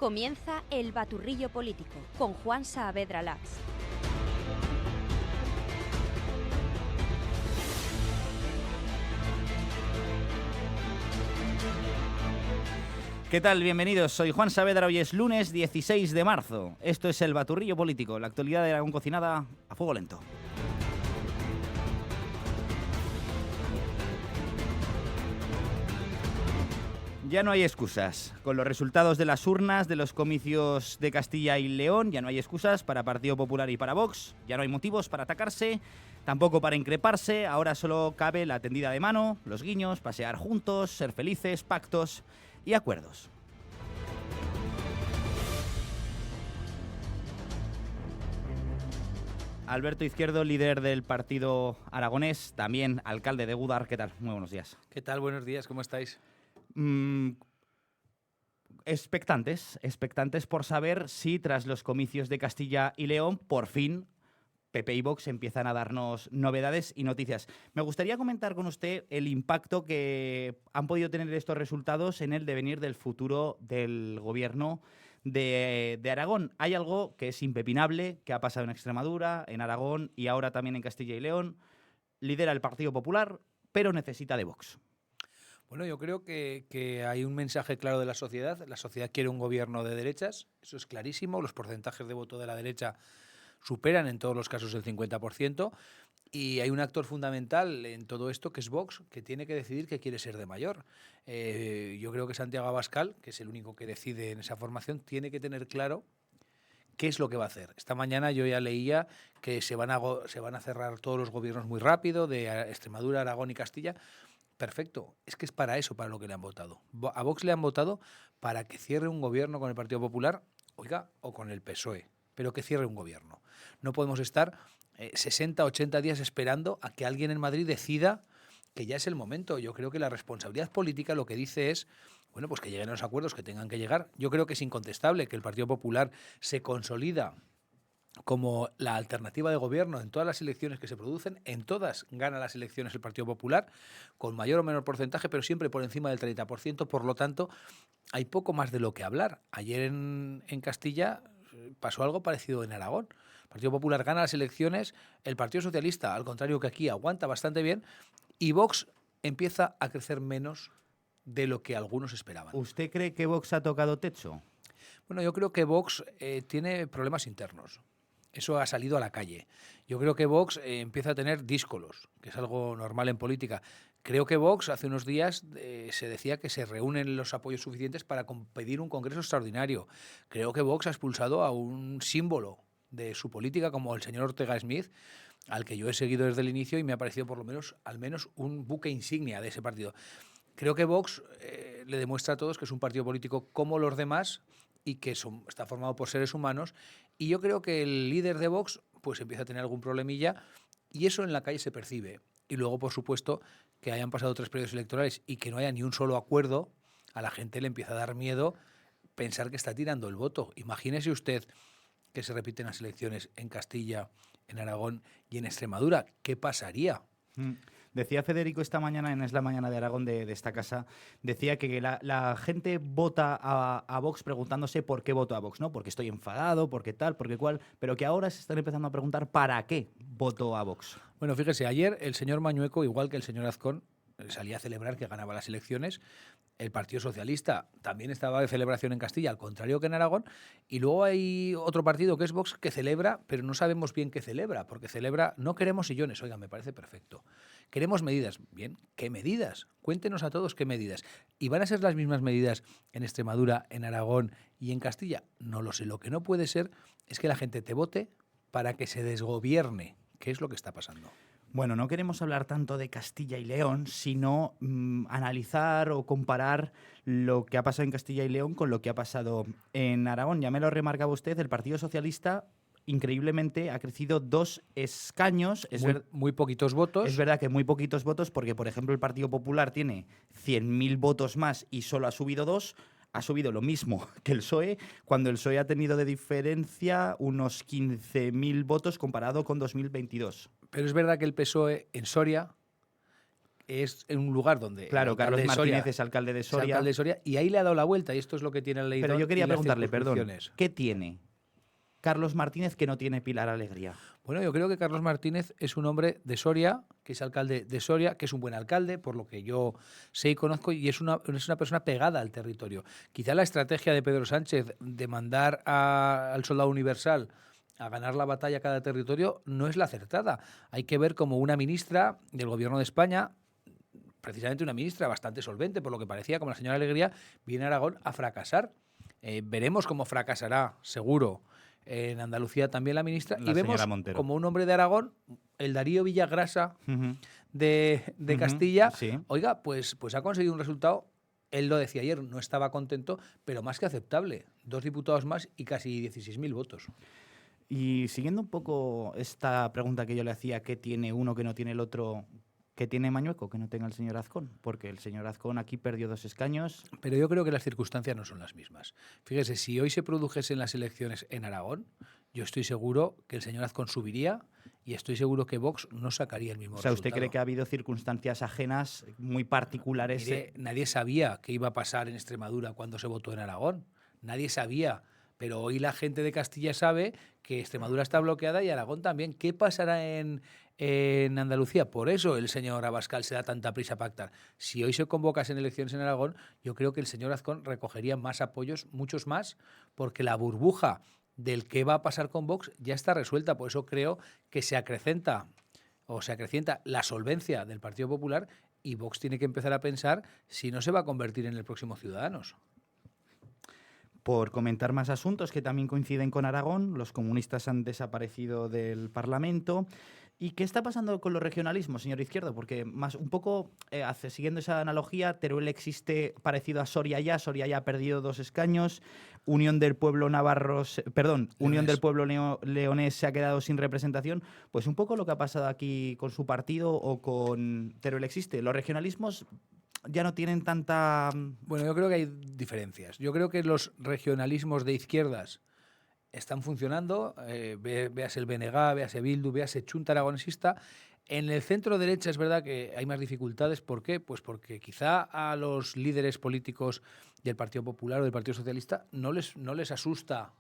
Comienza El Baturrillo Político con Juan Saavedra Lax. ¿Qué tal? Bienvenidos, soy Juan Saavedra, hoy es lunes 16 de marzo. Esto es El Baturrillo Político, la actualidad de Aragón cocinada a fuego lento. Ya no hay excusas. Con los resultados de las urnas de los comicios de Castilla y León, ya no hay excusas para Partido Popular y para Vox. Ya no hay motivos para atacarse, tampoco para increparse. Ahora solo cabe la tendida de mano, los guiños, pasear juntos, ser felices, pactos y acuerdos. Alberto Izquierdo, líder del partido aragonés, también alcalde de Gúdar. ¿Qué tal? Muy buenos días. ¿Qué tal? Buenos días, ¿cómo estáis? Expectantes por saber si tras los comicios de Castilla y León, por fin, PP y Vox empiezan a darnos novedades y noticias. Me gustaría comentar con usted el impacto que han podido tener estos resultados en el devenir del futuro del gobierno de Aragón. Hay algo que es impepinable, que ha pasado en Extremadura, en Aragón y ahora también en Castilla y León. Lidera el Partido Popular, pero necesita de Vox. Bueno, yo creo que hay un mensaje claro de la sociedad. La sociedad quiere un gobierno de derechas, eso es clarísimo. Los porcentajes de voto de la derecha superan en todos los casos el 50%. Y hay un actor fundamental en todo esto, que es Vox, que tiene que decidir qué quiere ser de mayor. Yo creo que Santiago Abascal, que es el único que decide en esa formación, tiene que tener claro qué es lo que va a hacer. Esta mañana yo ya leía que se van a cerrar todos los gobiernos muy rápido, de Extremadura, Aragón y Castilla. Perfecto, es que es para eso para lo que le han votado. A Vox le han votado para que cierre un gobierno con el Partido Popular, o con el PSOE, pero que cierre un gobierno. No podemos estar 60, 80 días esperando a que alguien en Madrid decida que ya es el momento. Yo creo que la responsabilidad política lo que dice es, bueno, pues que lleguen a los acuerdos que tengan que llegar. Yo creo que es incontestable que el Partido Popular se consolida como la alternativa de gobierno en todas las elecciones que se producen. En todas gana las elecciones el Partido Popular, con mayor o menor porcentaje, pero siempre por encima del 30%. Por lo tanto, hay poco más de lo que hablar. Ayer en Castilla pasó algo parecido en Aragón. El Partido Popular gana las elecciones, el Partido Socialista, al contrario que aquí, aguanta bastante bien, y Vox empieza a crecer menos de lo que algunos esperaban. ¿Usted cree que Vox ha tocado techo? Bueno, yo creo que Vox tiene problemas internos. Eso ha salido a la calle. Yo creo que Vox empieza a tener díscolos, que es algo normal en política. Creo que Vox hace unos días se decía que se reúnen los apoyos suficientes para pedir un congreso extraordinario. Creo que Vox ha expulsado a un símbolo de su política como el señor Ortega Smith, al que yo he seguido desde el inicio y me ha parecido al menos un buque insignia de ese partido. Creo que Vox le demuestra a todos que es un partido político como los demás y que está formado por seres humanos, y yo creo que el líder de Vox pues empieza a tener algún problemilla, y eso en la calle se percibe. Y luego, por supuesto, que hayan pasado 3 periodos electorales y que no haya ni un solo acuerdo, a la gente le empieza a dar miedo pensar que está tirando el voto. Imagínese usted que se repiten las elecciones en Castilla, en Aragón y en Extremadura. ¿Qué pasaría? Decía Federico esta mañana, en Es la Mañana de Aragón de esta casa, decía que la gente vota a Vox preguntándose por qué voto a Vox, ¿no? Porque estoy enfadado, porque tal, porque cual, pero que ahora se están empezando a preguntar para qué voto a Vox. Bueno, fíjese, ayer el señor Mañueco, igual que el señor Azcón, salía a celebrar que ganaba las elecciones. El Partido Socialista también estaba de celebración en Castilla, al contrario que en Aragón. Y luego hay otro partido que es Vox que celebra, pero no sabemos bien qué celebra, porque celebra, no queremos sillones, oiga, me parece perfecto. Queremos medidas. Bien, ¿qué medidas? Cuéntenos a todos qué medidas. ¿Y van a ser las mismas medidas en Extremadura, en Aragón y en Castilla? No lo sé. Lo que no puede ser es que la gente te vote para que se desgobierne, que es lo que está pasando. Bueno, no queremos hablar tanto de Castilla y León, sino analizar o comparar lo que ha pasado en Castilla y León con lo que ha pasado en Aragón. Ya me lo remarcaba usted, el Partido Socialista increíblemente ha crecido 2 escaños. Muy poquitos votos. Es verdad que muy poquitos votos porque, por ejemplo, el Partido Popular tiene 100.000 votos más y solo ha subido 2. Ha subido lo mismo que el PSOE, cuando el PSOE ha tenido de diferencia unos 15.000 votos comparado con 2022. Pero es verdad que el PSOE en Soria es en un lugar donde... Claro, el Carlos alcalde de Soria Martínez es alcalde de es Soria. alcalde de Soria, y ahí le ha dado la vuelta, y esto es lo que tiene el Leidón. Pero yo quería y las preguntarle, perdón, circunscripciones. ¿qué tiene Carlos Martínez que no tiene Pilar Alegría? Bueno, yo creo que Carlos Martínez es un hombre de Soria, que es alcalde de Soria, que es un buen alcalde, por lo que yo sé y conozco, y es una persona pegada al territorio. Quizá la estrategia de Pedro Sánchez de mandar al soldado universal a ganar la batalla a cada territorio no es la acertada. Hay que ver como una ministra del Gobierno de España, precisamente una ministra bastante solvente, por lo que parecía, como la señora Alegría, viene a Aragón a fracasar. Veremos cómo fracasará, seguro, en Andalucía también la ministra. La Y vemos señora Montero. como un hombre de Aragón, el Darío Villagrasa Ujú. de Ujú, Castilla, sí. oiga, pues ha conseguido un resultado. Él lo decía ayer, no estaba contento, pero más que aceptable. 2 diputados más y casi 16.000 votos. Y siguiendo un poco esta pregunta que yo le hacía, ¿qué tiene uno que no tiene el otro? ¿Qué tiene Mañueco que no tenga el señor Azcón? Porque el señor Azcón aquí perdió 2 escaños. Pero yo creo que las circunstancias no son las mismas. Fíjese, si hoy se produjesen las elecciones en Aragón, yo estoy seguro que el señor Azcón subiría y estoy seguro que Vox no sacaría el mismo O sea, ¿usted resultado. cree que ha habido circunstancias ajenas muy particulares? Mire, nadie sabía qué iba a pasar en Extremadura cuando se votó en Aragón. Nadie sabía. Pero hoy la gente de Castilla sabe que Extremadura está bloqueada y Aragón también. ¿Qué pasará en Andalucía? Por eso el señor Abascal se da tanta prisa a pactar. Si hoy se convocasen elecciones en Aragón, yo creo que el señor Azcón recogería más apoyos, muchos más, porque la burbuja del qué va a pasar con Vox ya está resuelta. Por eso creo que se acrecienta la solvencia del Partido Popular y Vox tiene que empezar a pensar si no se va a convertir en el próximo Ciudadanos. Por comentar más asuntos que también coinciden con Aragón, los comunistas han desaparecido del Parlamento. ¿Y qué está pasando con los regionalismos, señor Izquierdo? Porque más un poco, siguiendo esa analogía, Teruel existe parecido a Soria ya ha perdido 2 escaños, Unión del Pueblo Unión del Pueblo Leonés se ha quedado sin representación. Pues un poco lo que ha pasado aquí con su partido o con Teruel existe. Los regionalismos ya no tienen tanta... Bueno, yo creo que hay diferencias. Yo creo que los regionalismos de izquierdas están funcionando. Véase el BNG, véase Bildu, véase Chunta Aragonesista. En el centro derecha es verdad que hay más dificultades. ¿Por qué? Pues porque quizá a los líderes políticos del Partido Popular o del Partido Socialista no les asusta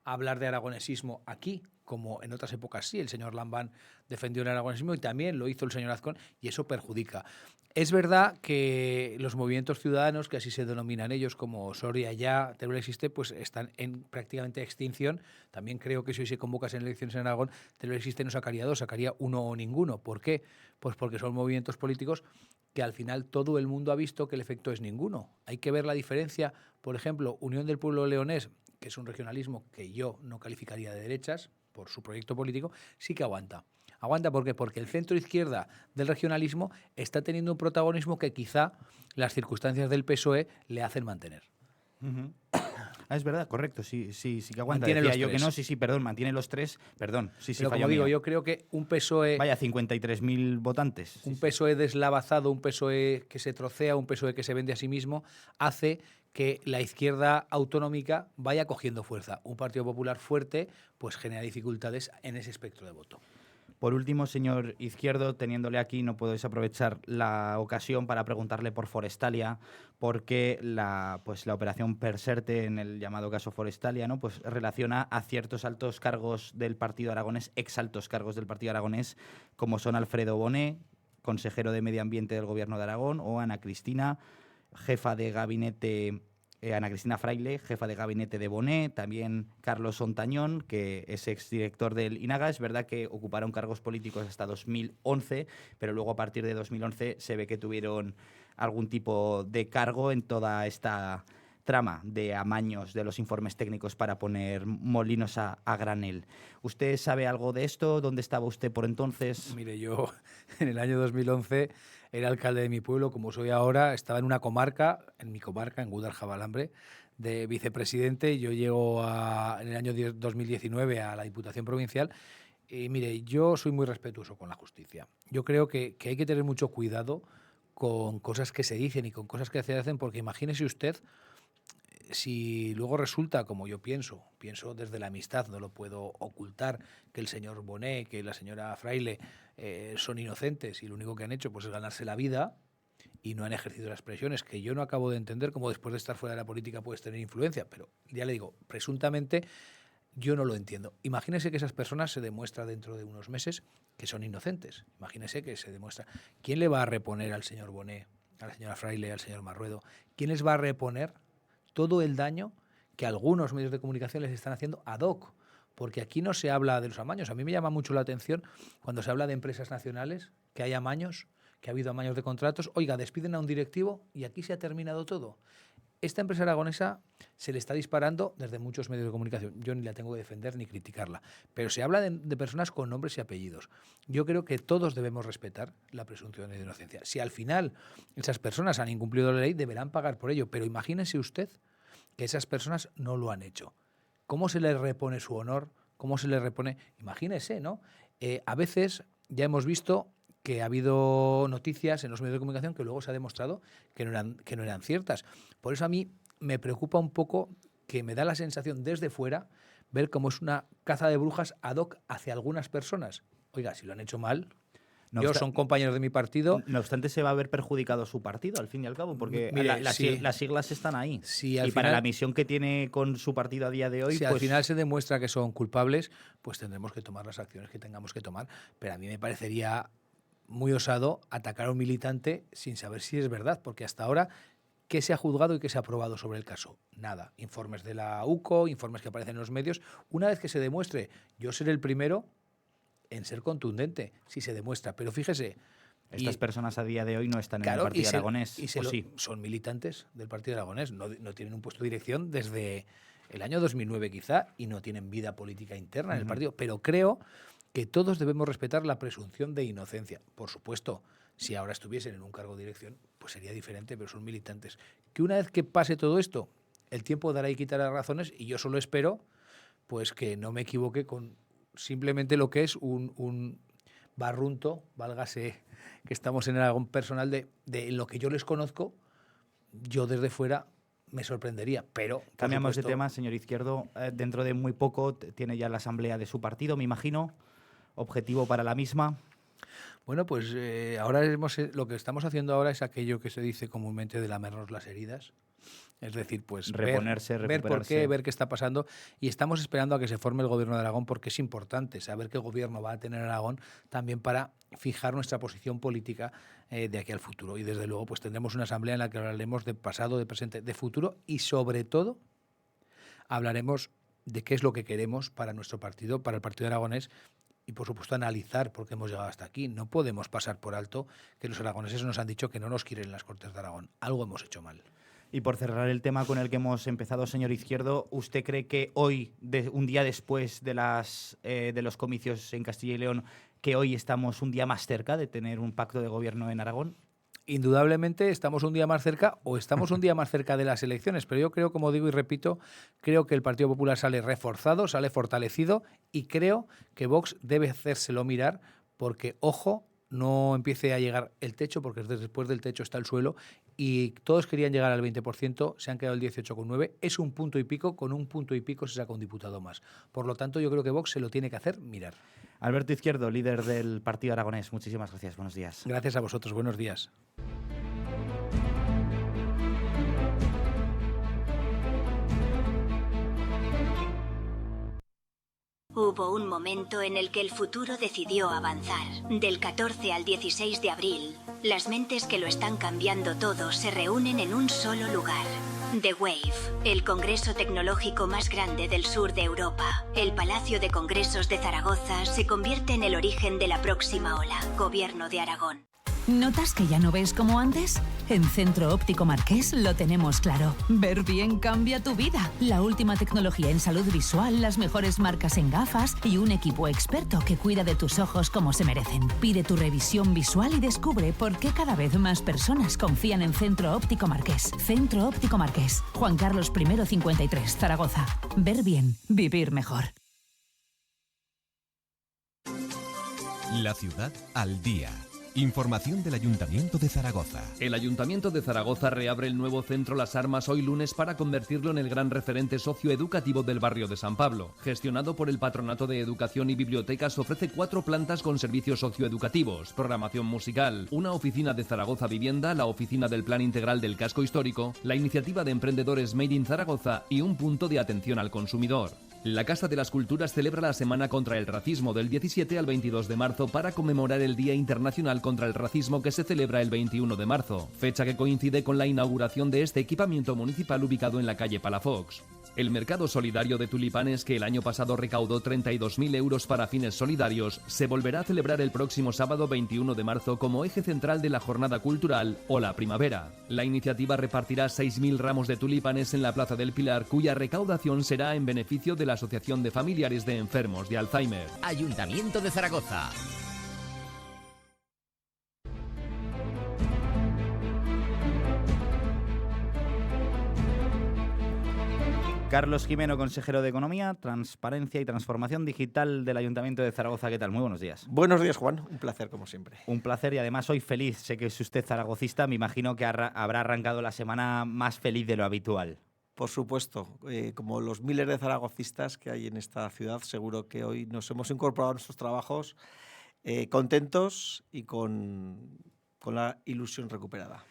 hablar de aragonesismo aquí, como en otras épocas sí. El señor Lambán defendió el aragonesismo y también lo hizo el señor Azcón, y eso perjudica. Es verdad que los movimientos ciudadanos, que así se denominan ellos, como Soria ya, Teruel existe, pues están en prácticamente extinción. También creo que si hoy se convocasen elecciones en Aragón, Teruel existe no sacaría 2, sacaría 1 o ninguno. ¿Por qué? Pues porque son movimientos políticos que al final todo el mundo ha visto que el efecto es ninguno. Hay que ver la diferencia. Por ejemplo, Unión del Pueblo Leonés, que es un regionalismo que yo no calificaría de derechas por su proyecto político, sí que aguanta. ¿Aguanta por qué? Porque el centro izquierda del regionalismo está teniendo un protagonismo que quizá las circunstancias del PSOE le hacen mantener. Uh-huh. Es verdad, correcto, sí que aguanta. Mantiene Decía los yo 3. que no, sí, perdón, mantiene los 3, perdón, Pero como digo, yo creo que un PSOE... Vaya, 53.000 votantes. Un PSOE deslavazado, un PSOE que se trocea, un PSOE que se vende a sí mismo, hace que la izquierda autonómica vaya cogiendo fuerza. Un Partido Popular fuerte pues genera dificultades en ese espectro de voto. Por último, señor Izquierdo, teniéndole aquí, no puedo desaprovechar la ocasión para preguntarle por Forestalia, porque la operación Perserte, en el llamado caso Forestalia, ¿no? Pues relaciona a ciertos altos cargos del Partido Aragonés, exaltos cargos del Partido Aragonés, como son Alfredo Boné, consejero de Medio Ambiente del Gobierno de Aragón, o Ana Cristina, jefa de gabinete... Ana Cristina Fraile, jefa de gabinete de Boné, también Carlos Ontañón, que es exdirector del INAGA. Es verdad que ocuparon cargos políticos hasta 2011, pero luego a partir de 2011 se ve que tuvieron algún tipo de cargo en toda esta trama de amaños de los informes técnicos para poner molinos a granel. ¿Usted sabe algo de esto? ¿Dónde estaba usted por entonces? Mire, yo en el año 2011 era alcalde de mi pueblo, como soy ahora. Estaba en una comarca, en Guadaljabalambre, de vicepresidente. Yo llego en el año 2019 a la Diputación Provincial. Y mire, yo soy muy respetuoso con la justicia. Yo creo que hay que tener mucho cuidado con cosas que se dicen y con cosas que se hacen, porque imagínese usted si luego resulta, como yo pienso desde la amistad, no lo puedo ocultar, que el señor Boné, que la señora Fraile son inocentes y lo único que han hecho pues es ganarse la vida, y no han ejercido las presiones, que yo no acabo de entender cómo después de estar fuera de la política puedes tener influencia, pero ya le digo, presuntamente yo no lo entiendo. Imagínese que esas personas se demuestra dentro de unos meses que son inocentes. Imagínese que se demuestra. ¿Quién le va a reponer al señor Bonet, a la señora Fraile, al señor Marruedo? ¿Quién les va a reponer todo el daño que algunos medios de comunicación les están haciendo ad hoc? Porque aquí no se habla de los amaños. A mí me llama mucho la atención cuando se habla de empresas nacionales, que hay amaños, que ha habido amaños de contratos. Oiga, despiden a un directivo y aquí se ha terminado todo. Esta empresa aragonesa se le está disparando desde muchos medios de comunicación. Yo ni la tengo que defender ni criticarla. Pero se habla de personas con nombres y apellidos. Yo creo que todos debemos respetar la presunción de inocencia. Si al final esas personas han incumplido la ley, deberán pagar por ello. Pero imagínese usted que esas personas no lo han hecho. ¿Cómo se les repone su honor? ¿Cómo se les repone? Imagínese, ¿no? A veces ya hemos visto que ha habido noticias en los medios de comunicación que luego se ha demostrado que no eran ciertas. Por eso a mí me preocupa un poco, que me da la sensación desde fuera, ver cómo es una caza de brujas ad hoc hacia algunas personas. Oiga, si lo han hecho mal, son compañeros de mi partido. No obstante, se va a ver perjudicado su partido, al fin y al cabo, porque mire, las siglas están ahí. Si y para la misión que tiene con su partido a día de hoy... Si al final se demuestra que son culpables, pues tendremos que tomar las acciones que tengamos que tomar. Pero a mí me parecería muy osado atacar a un militante sin saber si es verdad, porque hasta ahora, ¿qué se ha juzgado y qué se ha aprobado sobre el caso? Nada. Informes de la UCO, informes que aparecen en los medios. Una vez que se demuestre, yo seré el primero en ser contundente, si se demuestra. Pero fíjese... Estas personas a día de hoy no están en el Partido Aragonés. Sí. Son militantes del Partido Aragonés, no tienen un puesto de dirección desde el año 2009 quizá, y no tienen vida política interna en el partido. Pero creo que todos debemos respetar la presunción de inocencia. Por supuesto, si ahora estuviesen en un cargo de dirección, pues sería diferente, pero son militantes. Que una vez que pase todo esto, el tiempo dará y quitará razones, y yo solo espero pues que no me equivoque con simplemente lo que es un barrunto, válgase que estamos en Aragón personal, de lo que yo les conozco. Yo desde fuera me sorprendería, pero... Cambiamos de tema, señor Izquierdo. Dentro de muy poco tiene ya la asamblea de su partido, me imagino. ¿Objetivo para la misma? Bueno, pues ahora lo que estamos haciendo ahora es aquello que se dice comúnmente de lamernos las heridas. Es decir, pues reponerse, ver por qué, ver qué está pasando, y estamos esperando a que se forme el gobierno de Aragón, porque es importante saber qué gobierno va a tener Aragón también para fijar nuestra posición política de aquí al futuro. Y desde luego pues tendremos una asamblea en la que hablaremos de pasado, de presente, de futuro, y sobre todo hablaremos de qué es lo que queremos para nuestro partido, para el Partido Aragonés, y por supuesto analizar por qué hemos llegado hasta aquí. No podemos pasar por alto que los aragoneses nos han dicho que no nos quieren en las Cortes de Aragón. Algo hemos hecho mal. Y por cerrar el tema con el que hemos empezado, señor Izquierdo, ¿usted cree que hoy, un día después de los comicios en Castilla y León, que hoy estamos un día más cerca de tener un pacto de gobierno en Aragón? Indudablemente estamos un día más cerca, o estamos un día más cerca de las elecciones, pero yo creo, como digo y repito, creo que el Partido Popular sale reforzado, sale fortalecido, y creo que Vox debe hacérselo mirar, porque, ojo, no empiece a llegar el techo, porque después del techo está el suelo, y todos querían llegar al 20%, se han quedado el 18,9%, es un punto y pico, con un punto y pico se saca un diputado más. Por lo tanto, yo creo que Vox se lo tiene que hacer mirar. Alberto Izquierdo, líder del Partido Aragonés, muchísimas gracias, buenos días. Gracias a vosotros, buenos días. Hubo un momento en el que el futuro decidió avanzar. Del 14 al 16 de abril, las mentes que lo están cambiando todo se reúnen en un solo lugar. The Wave, el congreso tecnológico más grande del sur de Europa. El Palacio de Congresos de Zaragoza se convierte en el origen de la próxima ola. Gobierno de Aragón. ¿Notas que ya no ves como antes? En Centro Óptico Marqués lo tenemos claro. Ver bien cambia tu vida. La última tecnología en salud visual, las mejores marcas en gafas y un equipo experto que cuida de tus ojos como se merecen. Pide tu revisión visual y descubre por qué cada vez más personas confían en Centro Óptico Marqués. Centro Óptico Marqués. Juan Carlos I 53, Zaragoza. Ver bien, vivir mejor. La ciudad al día. Información del Ayuntamiento de Zaragoza. El Ayuntamiento de Zaragoza reabre el nuevo centro Las Armas hoy lunes para convertirlo en el gran referente socioeducativo del barrio de San Pablo. Gestionado por el Patronato de Educación y Bibliotecas, ofrece 4 plantas con servicios socioeducativos, programación musical, una oficina de Zaragoza Vivienda, la oficina del Plan Integral del Casco Histórico, la iniciativa de emprendedores Made in Zaragoza y un punto de atención al consumidor. La Casa de las Culturas celebra la Semana contra el Racismo del 17 al 22 de marzo para conmemorar el Día Internacional contra el Racismo que se celebra el 21 de marzo, fecha que coincide con la inauguración de este equipamiento municipal ubicado en la calle Palafox. El mercado solidario de tulipanes, que el año pasado recaudó 32.000 euros para fines solidarios, se volverá a celebrar el próximo sábado 21 de marzo como eje central de la jornada cultural o la primavera. La iniciativa repartirá 6.000 ramos de tulipanes en la Plaza del Pilar, cuya recaudación será en beneficio de la Asociación de Familiares de Enfermos de Alzheimer. Ayuntamiento de Zaragoza. Carlos Jimeno, consejero de Economía, Transparencia y Transformación Digital del Ayuntamiento de Zaragoza. ¿Qué tal? Muy buenos días. Buenos días, Juan. Un placer, como siempre. Un placer y además hoy feliz. Sé que es usted zaragocista. Me imagino que habrá arrancado la semana más feliz de lo habitual. Por supuesto. Como los miles de zaragocistas que hay en esta ciudad, seguro que hoy nos hemos incorporado a nuestros trabajos contentos y con la ilusión recuperada.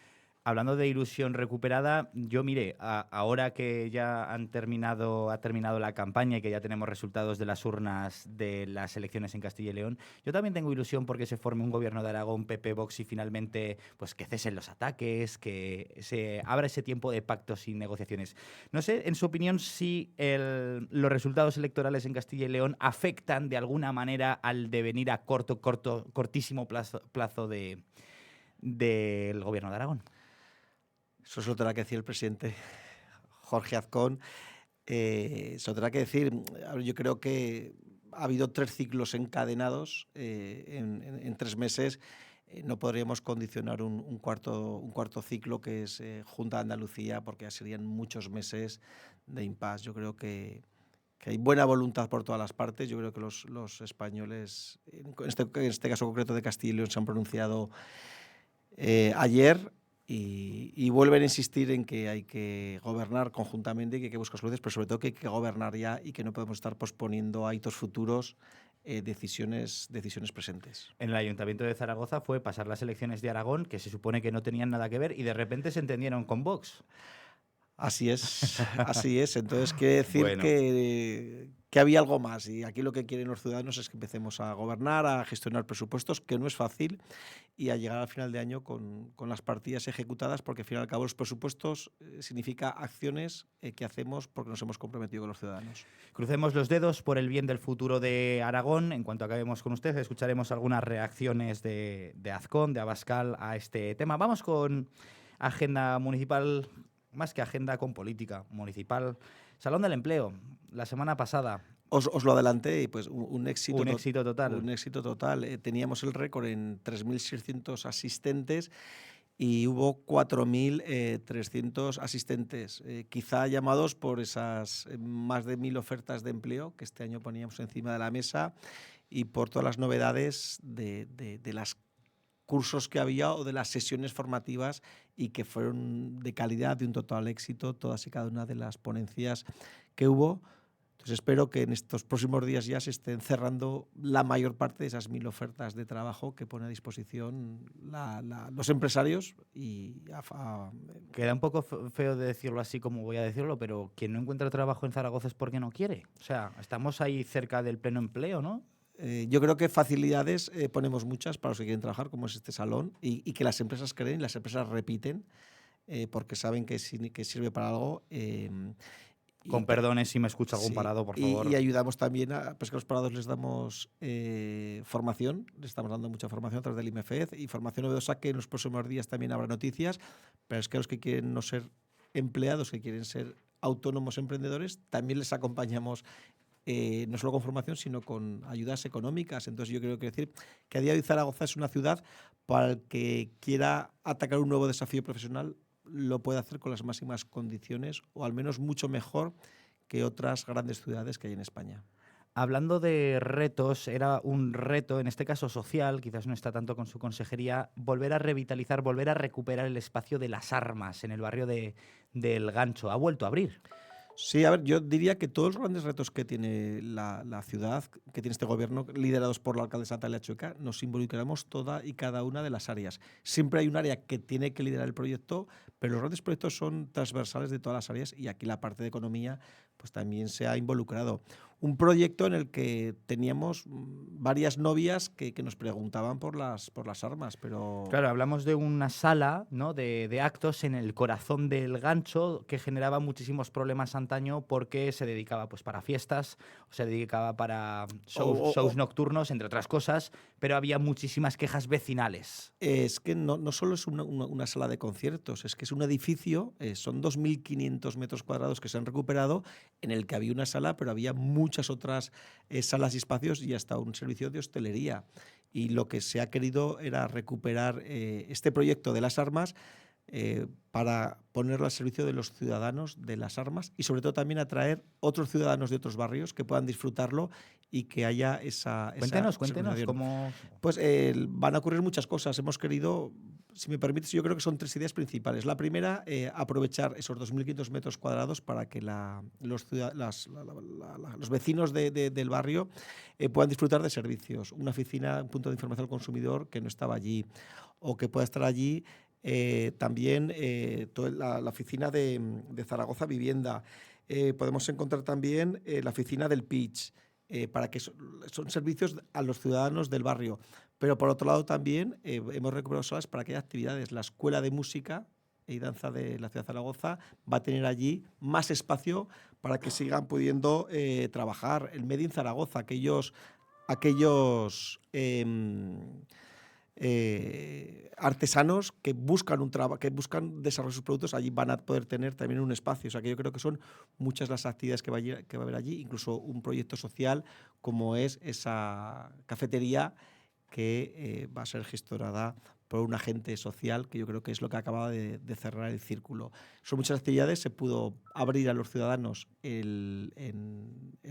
Hablando de ilusión recuperada, yo mire, ahora que ya ha terminado la campaña y que ya tenemos resultados de las urnas de las elecciones en Castilla y León, yo también tengo ilusión porque se forme un gobierno de Aragón, PP, Vox y finalmente pues que cesen los ataques, que se abra ese tiempo de pactos y negociaciones. No sé, en su opinión, si los resultados electorales en Castilla y León afectan de alguna manera al devenir a cortísimo plazo del gobierno de Aragón. Eso se lo tendrá que decir el presidente Jorge Azcón. Se lo tendrá que decir. Yo creo que ha habido 3 ciclos encadenados en 3 meses. No podríamos condicionar un cuarto ciclo, que es Junta de Andalucía, porque serían muchos meses de impasse. Yo creo que hay buena voluntad por todas las partes. Yo creo que los españoles, en este caso concreto de Castilla y León, se han pronunciado ayer. Y vuelven a insistir en que hay que gobernar conjuntamente y que hay que buscar soluciones, pero sobre todo que hay que gobernar ya y que no podemos estar posponiendo a hitos futuros decisiones presentes. En el Ayuntamiento de Zaragoza fue pasar las elecciones de Aragón, que se supone que no tenían nada que ver, y de repente se entendieron con Vox. Así es, así es. Entonces quiere decir Bueno, que había algo más, y aquí lo que quieren los ciudadanos es que empecemos a gobernar, a gestionar presupuestos, que no es fácil, y a llegar al final de año con las partidas ejecutadas, porque al fin y al cabo los presupuestos significa acciones que hacemos porque nos hemos comprometido con los ciudadanos. Crucemos los dedos por el bien del futuro de Aragón. En cuanto acabemos con usted, escucharemos algunas reacciones de Azcón, de Abascal a este tema. Vamos con agenda municipal, más que agenda, con política municipal. Salón del Empleo, la semana pasada. Os lo adelanté y pues un éxito. Un éxito total. Un éxito total. Teníamos el récord en 3.600 asistentes y hubo 4.300 asistentes, quizá llamados por esas más de 1.000 ofertas de empleo que este año poníamos encima de la mesa y por todas las novedades de las cursos que había o de las sesiones formativas y que fueron de calidad, de un total éxito, todas y cada una de las ponencias que hubo. Entonces espero que en estos próximos días ya se estén cerrando la mayor parte de esas 1.000 ofertas de trabajo que pone a disposición los empresarios. Queda un poco feo de decirlo así como voy a decirlo, pero quien no encuentra trabajo en Zaragoza es porque no quiere. O sea, estamos ahí cerca del pleno empleo, ¿no? Yo creo que facilidades ponemos muchas para los que quieren trabajar, como es este salón, y que las empresas creen, las empresas repiten, porque saben que sirve para algo. Con perdones si me escucha algún parado, por favor. Y ayudamos también a pues que a los parados les damos formación, les estamos dando mucha formación a través del IMFED y formación novedosa que en los próximos días también habrá noticias, pero es que a los que quieren no ser empleados, que quieren ser autónomos emprendedores, también les acompañamos no solo con formación, sino con ayudas económicas. Entonces yo creo que decir que a día de hoy Zaragoza es una ciudad para el que quiera atacar un nuevo desafío profesional, lo puede hacer con las máximas condiciones o al menos mucho mejor que otras grandes ciudades que hay en España. Hablando de retos, era un reto, en este caso social, quizás no está tanto con su consejería, volver a revitalizar, volver a recuperar el espacio de las armas en el barrio del Gancho. ¿Ha vuelto a abrir? Sí, a ver, yo diría que todos los grandes retos que tiene la ciudad, que tiene este gobierno, liderados por la alcaldesa Natalia Chueca, nos involucramos toda y cada una de las áreas. Siempre hay un área que tiene que liderar el proyecto, pero los grandes proyectos son transversales de todas las áreas y aquí la parte de economía pues también se ha involucrado. Un proyecto en el que teníamos varias novias que nos preguntaban por las armas, pero... Claro, hablamos de una sala, ¿no?, de actos en el corazón del Gancho que generaba muchísimos problemas antaño porque se dedicaba pues para fiestas, o se dedicaba para shows nocturnos, entre otras cosas, pero había muchísimas quejas vecinales. Es que no solo es una sala de conciertos, es que es un edificio, son 2.500 metros cuadrados que se han recuperado, en el que había una sala, pero había muchas otras salas y espacios y hasta un servicio de hostelería. Y lo que se ha querido era recuperar este proyecto de las armas para ponerlo al servicio de los ciudadanos de las armas y sobre todo también atraer otros ciudadanos de otros barrios que puedan disfrutarlo y que haya esa... Cuéntenos cómo... Pues van a ocurrir muchas cosas. Hemos querido... Si me permites, yo creo que son 3 ideas principales. La primera, aprovechar esos 2.500 metros cuadrados para que los vecinos del barrio puedan disfrutar de servicios. Una oficina, un punto de información al consumidor que no estaba allí o que pueda estar allí. También la oficina de Zaragoza Vivienda. Podemos encontrar también la oficina del Pitch. Para que son servicios a los ciudadanos del barrio. Pero por otro lado también hemos recuperado salas para que haya actividades. La Escuela de Música y Danza de la ciudad de Zaragoza va a tener allí más espacio para que sigan pudiendo trabajar. El Made in Zaragoza, aquellos artesanos que buscan desarrollar sus productos, allí van a poder tener también un espacio. O sea que yo creo que son muchas las actividades que va a haber allí, incluso un proyecto social como es esa cafetería que va a ser gestionada por un agente social, que yo creo que es lo que acaba de cerrar el círculo. Son muchas actividades, se pudo abrir a los ciudadanos el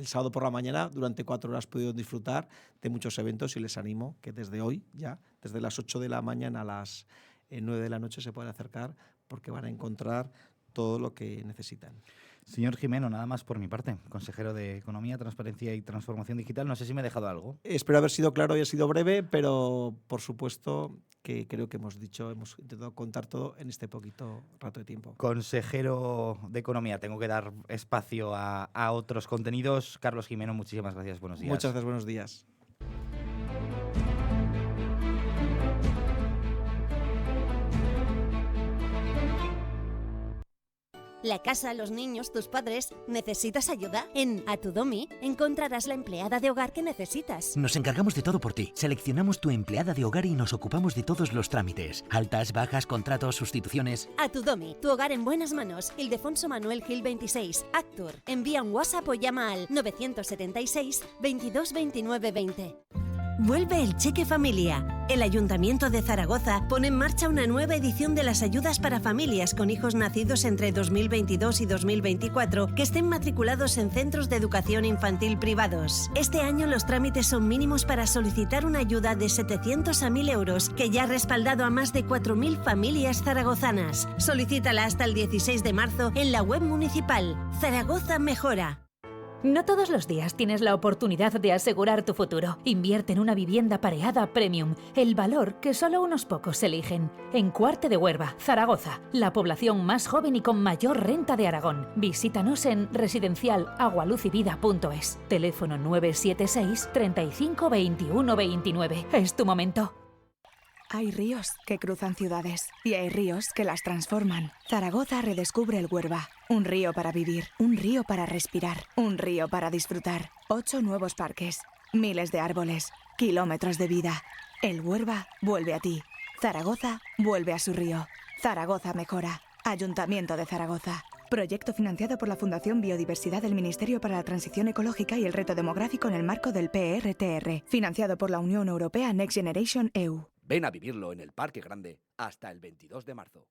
sábado por la mañana, durante 4 horas pudieron disfrutar de muchos eventos y les animo que desde hoy, ya, desde las 8 de la mañana a las 9 de la noche se pueden acercar porque van a encontrar todo lo que necesitan. Señor Gimeno, nada más por mi parte, consejero de Economía, Transparencia y Transformación Digital. No sé si me he dejado algo. Espero haber sido claro y he sido breve, pero por supuesto que creo que hemos intentado contar todo en este poquito rato de tiempo. Consejero de Economía, tengo que dar espacio a otros contenidos. Carlos Gimeno, muchísimas gracias, buenos días. Muchas gracias, buenos días. La casa, los niños, tus padres. ¿Necesitas ayuda? En Atudomi encontrarás la empleada de hogar que necesitas. Nos encargamos de todo por ti. Seleccionamos tu empleada de hogar y nos ocupamos de todos los trámites. Altas, bajas, contratos, sustituciones. Atudomi, tu hogar en buenas manos. Ildefonso Manuel Gil 26. Actur. Envía un WhatsApp o llama al 976 22 29 20. Vuelve el Cheque Familia. El Ayuntamiento de Zaragoza pone en marcha una nueva edición de las ayudas para familias con hijos nacidos entre 2022 y 2024 que estén matriculados en centros de educación infantil privados. Este año los trámites son mínimos para solicitar una ayuda de 700 a 1.000 euros que ya ha respaldado a más de 4.000 familias zaragozanas. Solicítala hasta el 16 de marzo en la web municipal. Zaragoza mejora. No todos los días tienes la oportunidad de asegurar tu futuro. Invierte en una vivienda pareada premium, el valor que solo unos pocos eligen. En Cuarte de Huerva, Zaragoza, la población más joven y con mayor renta de Aragón. Visítanos en residencialagualuzivida.es. Teléfono 976 35 21 29. Es tu momento. Hay ríos que cruzan ciudades y hay ríos que las transforman. Zaragoza redescubre el Huerva. Un río para vivir, un río para respirar, un río para disfrutar. 8 nuevos parques, miles de árboles, kilómetros de vida. El Huerva vuelve a ti. Zaragoza vuelve a su río. Zaragoza mejora. Ayuntamiento de Zaragoza. Proyecto financiado por la Fundación Biodiversidad del Ministerio para la Transición Ecológica y el Reto Demográfico en el marco del PRTR. Financiado por la Unión Europea Next Generation EU. Ven a vivirlo en el Parque Grande hasta el 22 de marzo.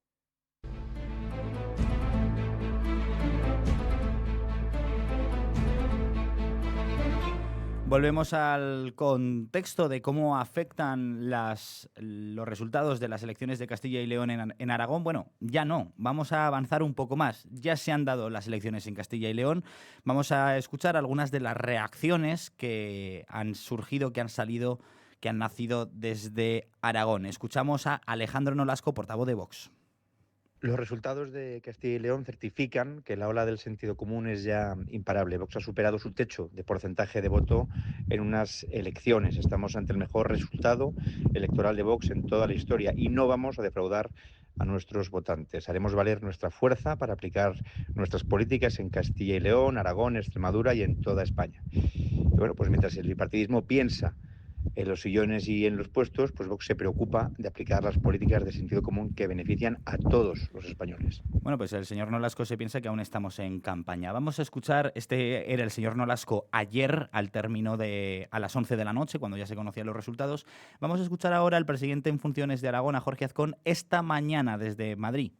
Volvemos al contexto de cómo afectan los resultados de las elecciones de Castilla y León en Aragón. Bueno, ya no. Vamos a avanzar un poco más. Ya se han dado las elecciones en Castilla y León. Vamos a escuchar algunas de las reacciones que han surgido, que han salido, que han nacido desde Aragón. Escuchamos a Alejandro Nolasco, portavoz de Vox. Los resultados de Castilla y León certifican que la ola del sentido común es ya imparable. Vox ha superado su techo de porcentaje de voto en unas elecciones. Estamos ante el mejor resultado electoral de Vox en toda la historia y no vamos a defraudar a nuestros votantes. Haremos valer nuestra fuerza para aplicar nuestras políticas en Castilla y León, Aragón, Extremadura y en toda España. Y bueno, pues mientras el bipartidismo piensa en los sillones y en los puestos, pues Vox se preocupa de aplicar las políticas de sentido común que benefician a todos los españoles. Bueno, pues el señor Nolasco se piensa que aún estamos en campaña. Vamos a escuchar, este era el señor Nolasco ayer, a las 11 de la noche, cuando ya se conocían los resultados. Vamos a escuchar ahora al presidente en funciones de Aragón, a Jorge Azcón, esta mañana desde Madrid.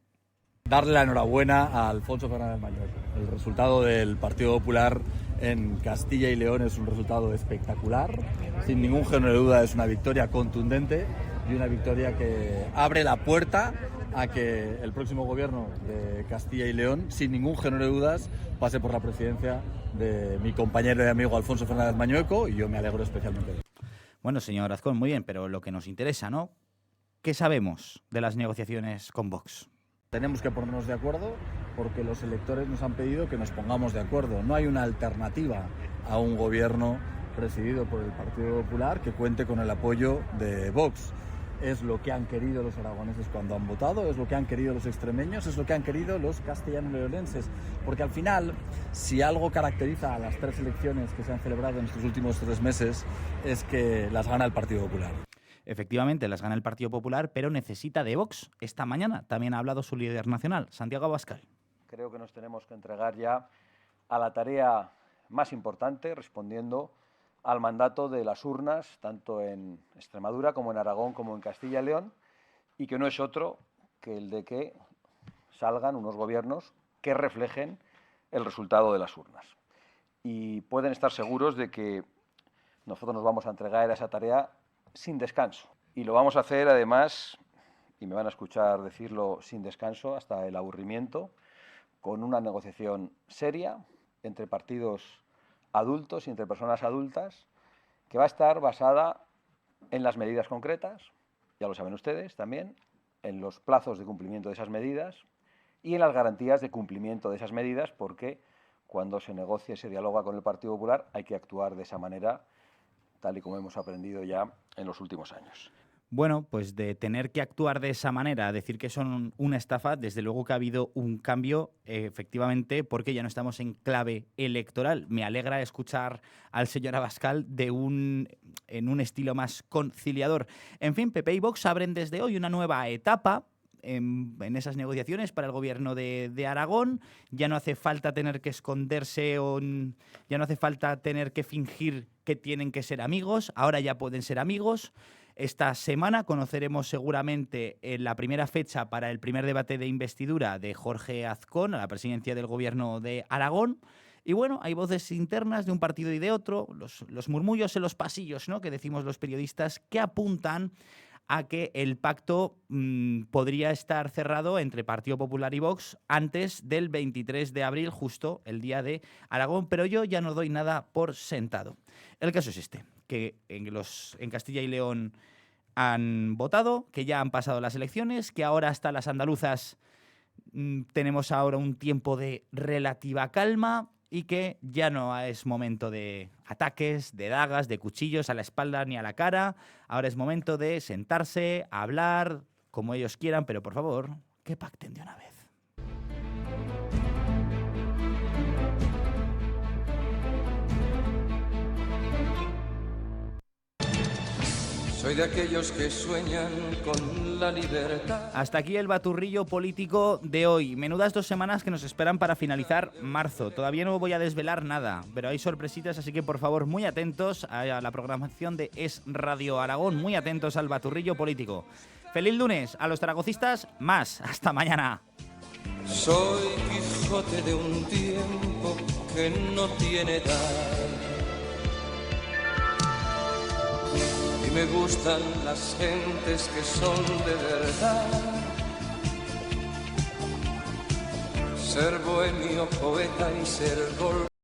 Darle la enhorabuena a Alfonso Fernández Mañueco. El resultado del Partido Popular en Castilla y León es un resultado espectacular. Sin ningún género de duda es una victoria contundente y una victoria que abre la puerta a que el próximo gobierno de Castilla y León, sin ningún género de dudas, pase por la presidencia de mi compañero y amigo Alfonso Fernández Mañueco, y yo me alegro especialmente de eso. Bueno, señor Azcón, muy bien, pero lo que nos interesa, ¿no? ¿Qué sabemos de las negociaciones con Vox? Tenemos que ponernos de acuerdo porque los electores nos han pedido que nos pongamos de acuerdo. No hay una alternativa a un gobierno presidido por el Partido Popular que cuente con el apoyo de Vox. Es lo que han querido los aragoneses cuando han votado, es lo que han querido los extremeños, es lo que han querido los castellano-leonenses. Porque al final, si algo caracteriza a las 3 elecciones que se han celebrado en estos últimos 3 meses, es que las gana el Partido Popular. Efectivamente, las gana el Partido Popular, pero necesita de Vox. Esta mañana también ha hablado su líder nacional, Santiago Abascal. Creo que nos tenemos que entregar ya a la tarea más importante, respondiendo al mandato de las urnas, tanto en Extremadura como en Aragón como en Castilla y León, y que no es otro que el de que salgan unos gobiernos que reflejen el resultado de las urnas. Y pueden estar seguros de que nosotros nos vamos a entregar a esa tarea sin descanso. Y lo vamos a hacer, además, y me van a escuchar decirlo sin descanso, hasta el aburrimiento, con una negociación seria entre partidos adultos y entre personas adultas, que va a estar basada en las medidas concretas, ya lo saben ustedes también, en los plazos de cumplimiento de esas medidas y en las garantías de cumplimiento de esas medidas, porque cuando se negocie, se dialoga con el Partido Popular, hay que actuar de esa manera, tal y como hemos aprendido ya en los últimos años. Bueno, pues de tener que actuar de esa manera, decir que son una estafa, desde luego que ha habido un cambio, efectivamente, porque ya no estamos en clave electoral. Me alegra escuchar al señor Abascal en un estilo más conciliador. En fin, PP y Vox abren desde hoy una nueva etapa en esas negociaciones para el gobierno de Aragón. Ya no hace falta tener que esconderse ya no hace falta tener que fingir que tienen que ser amigos. Ahora ya pueden ser amigos. Esta semana conoceremos seguramente la primera fecha para el primer debate de investidura de Jorge Azcón a la presidencia del gobierno de Aragón. Y bueno, hay voces internas de un partido y de otro, los murmullos en los pasillos, ¿no?, que decimos los periodistas, que apuntan a que el pacto podría estar cerrado entre Partido Popular y Vox antes del 23 de abril, justo el día de Aragón, pero yo ya no doy nada por sentado. El caso es que en Castilla y León han votado, que ya han pasado las elecciones, que ahora hasta las andaluzas tenemos ahora un tiempo de relativa calma y que ya no es momento de ataques, de dagas, de cuchillos a la espalda ni a la cara. Ahora es momento de sentarse, hablar, como ellos quieran, pero por favor, que pacten de una vez. Soy de aquellos que sueñan con la libertad. Hasta aquí el baturrillo político de hoy. Menudas 2 semanas que nos esperan para finalizar marzo. Todavía no voy a desvelar nada, pero hay sorpresitas, así que por favor muy atentos a la programación de Es Radio Aragón, muy atentos al baturrillo político. Feliz lunes, a los zaragocistas más. Hasta mañana. Soy Quijote de un tiempo que no tiene edad. me gustan las gentes que son de verdad. Ser bohemio, poeta y ser gol.